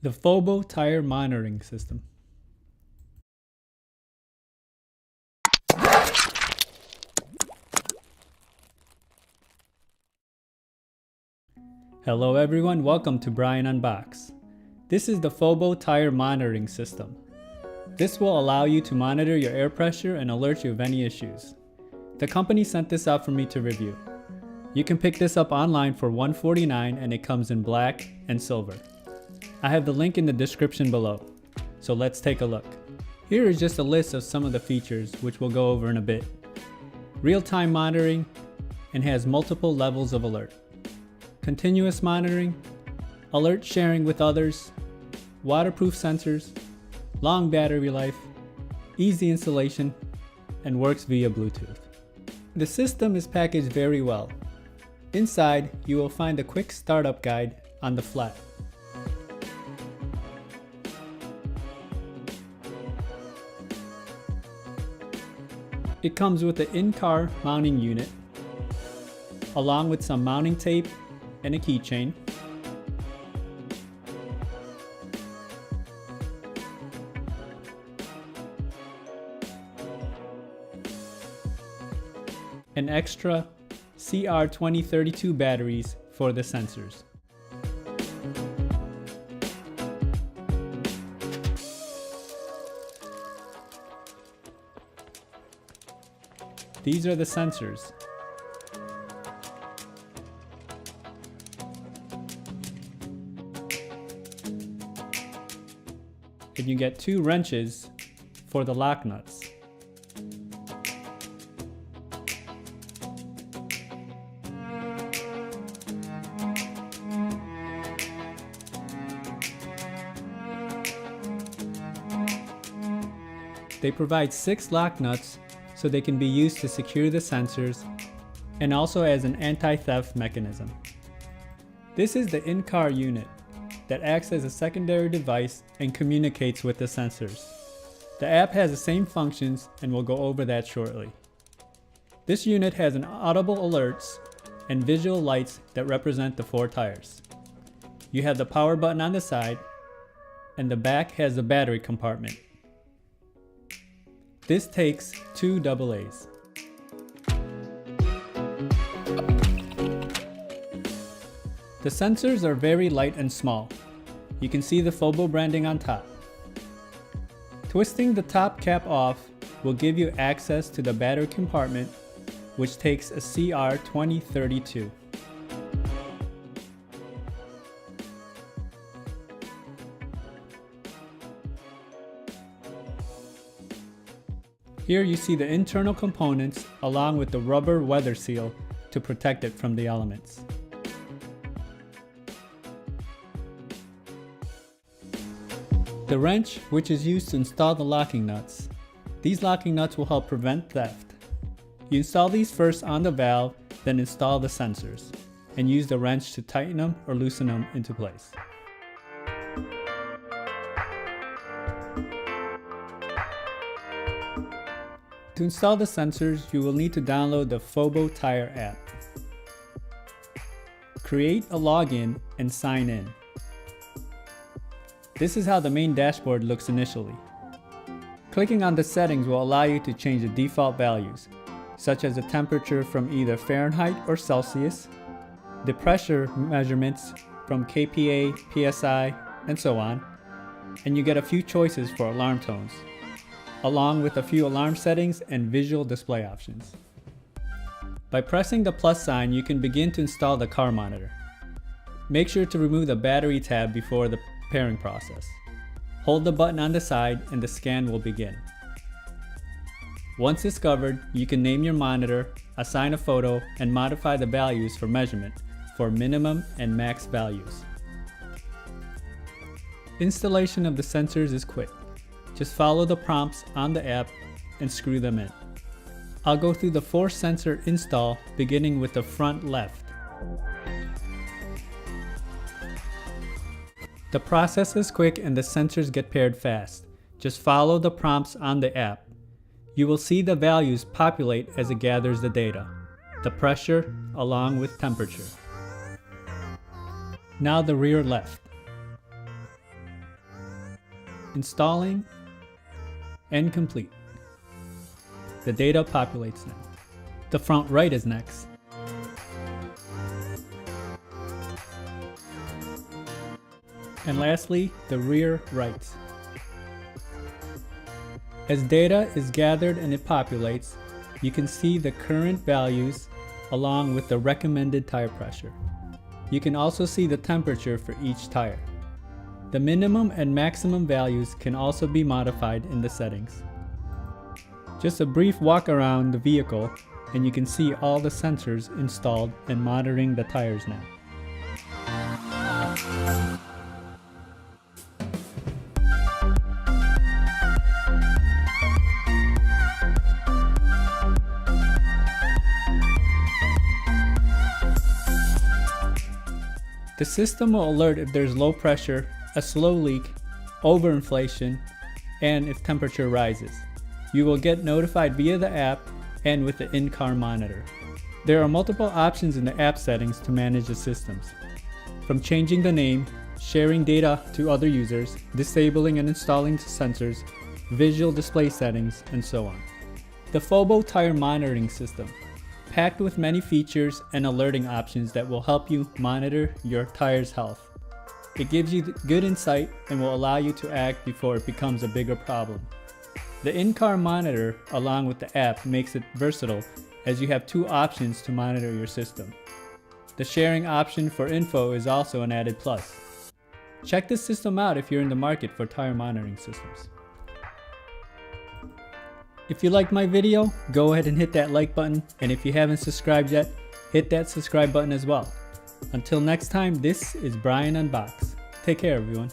The FOBO Tire monitoring system. Hello everyone, welcome to Brian Unboxed. This is the FOBO Tire monitoring system. This will allow you to monitor your air pressure and alert you of any issues. The company sent this out for me to review. You can pick this up online for $149 and it comes in black and silver. I have the link in the description below, so let's take a look. Here is just a list of some of the features which we'll go over in a bit. Real-time monitoring and has multiple levels of alert. Continuous monitoring, alert sharing with others, waterproof sensors, long battery life, easy installation, and works via Bluetooth. The system is packaged very well. Inside, you will find a quick startup guide on the flap. It comes with an in-car mounting unit, along with some mounting tape and a keychain. An extra CR2032 batteries for the sensors. These are the sensors. And you get 2 wrenches for the lock nuts. They provide 6 lock nuts so they can be used to secure the sensors and also as an anti-theft mechanism. This is the in-car unit that acts as a secondary device and communicates with the sensors. The app has the same functions and we'll go over that shortly. This unit has an audible alerts and visual lights that represent the 4 tires. You have the power button on the side and the back has the battery compartment. This takes 2 AA's. The sensors are very light and small. You can see the FOBO branding on top. Twisting the top cap off will give you access to the battery compartment, which takes a CR2032. Here you see the internal components along with the rubber weather seal to protect it from the elements. The wrench, which is used to install the locking nuts. These locking nuts will help prevent theft. You install these first on the valve, then install the sensors, and use the wrench to tighten them or loosen them into place. To install the sensors, you will need to download the FOBO Tire app. Create a login and sign in. This is how the main dashboard looks initially. Clicking on the settings will allow you to change the default values, such as the temperature from either Fahrenheit or Celsius, the pressure measurements from kPa, PSI, and so on, and you get a few choices for alarm tones, along with a few alarm settings and visual display options. By pressing the plus sign, you can begin to install the car monitor. Make sure to remove the battery tab before the pairing process. Hold the button on the side and the scan will begin. Once discovered, you can name your monitor, assign a photo, and modify the values for measurement for minimum and max values. Installation of the sensors is quick. Just follow the prompts on the app and screw them in. I'll go through the 4 sensor install beginning with the front left. The process is quick and the sensors get paired fast. Just follow the prompts on the app. You will see the values populate as it gathers the data, the pressure along with temperature. Now the rear left. installing, and complete. The data populates now. The front right is next. And lastly, the rear right. As data is gathered and it populates, you can see the current values along with the recommended tire pressure. You can also see the temperature for each tire. The minimum and maximum values can also be modified in the settings. Just a brief walk around the vehicle and you can see all the sensors installed and monitoring the tires now. The system will alert if there's low pressure, a slow leak, overinflation, and if temperature rises. You will get notified via the app and with the in-car monitor. There are multiple options in the app settings to manage the systems, from changing the name, sharing data to other users, disabling and installing sensors, visual display settings, and so on. The FOBO Tire monitoring system, packed with many features and alerting options that will help you monitor your tire's health. It gives you good insight and will allow you to act before it becomes a bigger problem. The in-car monitor, along with the app, makes it versatile as you have two options to monitor your system. The sharing option for info is also an added plus. Check this system out if you're in the market for tire monitoring systems. If you liked my video, go ahead and hit that like button, and if you haven't subscribed yet, hit that subscribe button as well. Until next time, this is Brian Unboxed. Take care, everyone.